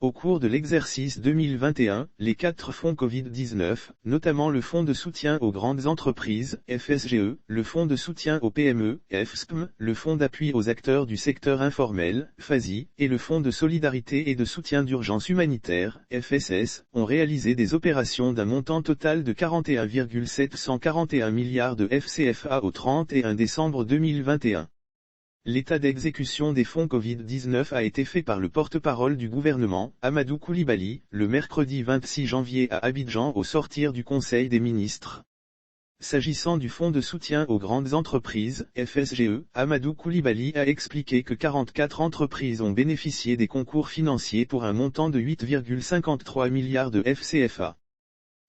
Au cours de l'exercice 2021, les 4 fonds Covid-19, notamment le Fonds de soutien aux grandes entreprises, FSGE, le Fonds de soutien aux PME, FSPM, le Fonds d'appui aux acteurs du secteur informel, FASI, et le Fonds de solidarité et de soutien d'urgence humanitaire, FSS, ont réalisé des opérations d'un montant total de 41,741 milliards de FCFA au 31 décembre 2021. L'état d'exécution des fonds Covid-19 a été fait par le porte-parole du gouvernement, Amadou Coulibaly, le mercredi 26 janvier à Abidjan au sortir du Conseil des ministres. S'agissant du fonds de soutien aux grandes entreprises, FSGE, Amadou Coulibaly a expliqué que 44 entreprises ont bénéficié des concours financiers pour un montant de 8,53 milliards de FCFA.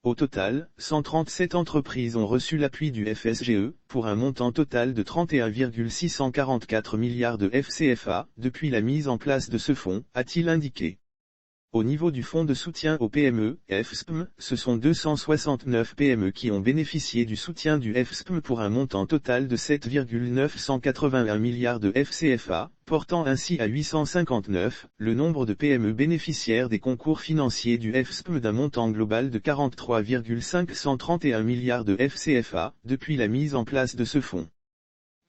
Au total, 137 entreprises ont reçu l'appui du FSGE, pour un montant total de 31,644 milliards de FCFA, depuis la mise en place de ce fonds, a-t-il indiqué. Au niveau du fonds de soutien aux PME, FSPM, ce sont 269 PME qui ont bénéficié du soutien du FSPM pour un montant total de 7,981 milliards de FCFA, portant ainsi à 859 le nombre de PME bénéficiaires des concours financiers du FSPM d'un montant global de 43,531 milliards de FCFA, depuis la mise en place de ce fonds.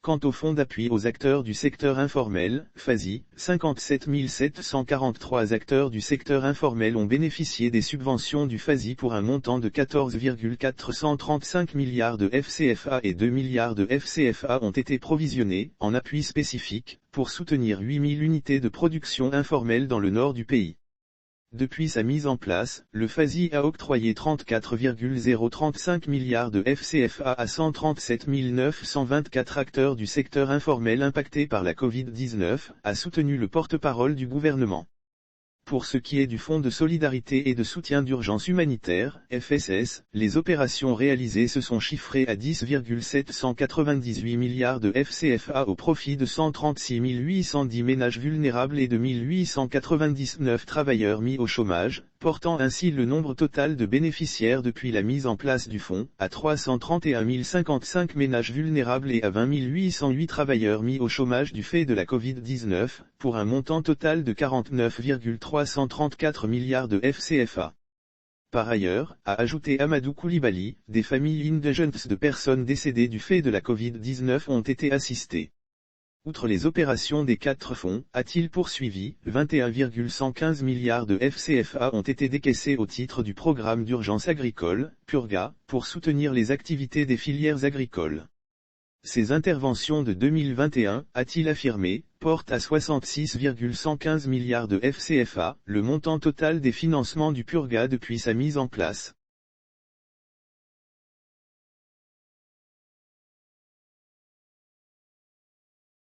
Quant au fonds d'appui aux acteurs du secteur informel, FASI, 57 743 acteurs du secteur informel ont bénéficié des subventions du FASI pour un montant de 14,435 milliards de FCFA et 2 milliards de FCFA ont été provisionnés, en appui spécifique, pour soutenir 8000 unités de production informelle dans le nord du pays. Depuis sa mise en place, le FASI a octroyé 34,035 milliards de FCFA à 137 924 acteurs du secteur informel impactés par la Covid-19, a soutenu le porte-parole du gouvernement. Pour ce qui est du Fonds de solidarité et de soutien d'urgence humanitaire, FSS, les opérations réalisées se sont chiffrées à 10,798 milliards de FCFA au profit de 136 810 ménages vulnérables et de 1899 travailleurs mis au chômage, portant ainsi le nombre total de bénéficiaires depuis la mise en place du fonds, à 331 055 ménages vulnérables et à 20 808 travailleurs mis au chômage du fait de la Covid-19, pour un montant total de 49,334 milliards de FCFA. Par ailleurs, a ajouté Amadou Coulibaly, des familles indigentes de personnes décédées du fait de la Covid-19 ont été assistées. Outre les opérations des 4 fonds, a-t-il poursuivi, 21,115 milliards de FCFA ont été décaissés au titre du programme d'urgence agricole, PURGA, pour soutenir les activités des filières agricoles. Ces interventions de 2021, a-t-il affirmé, portent à 66,115 milliards de FCFA, le montant total des financements du PURGA depuis sa mise en place.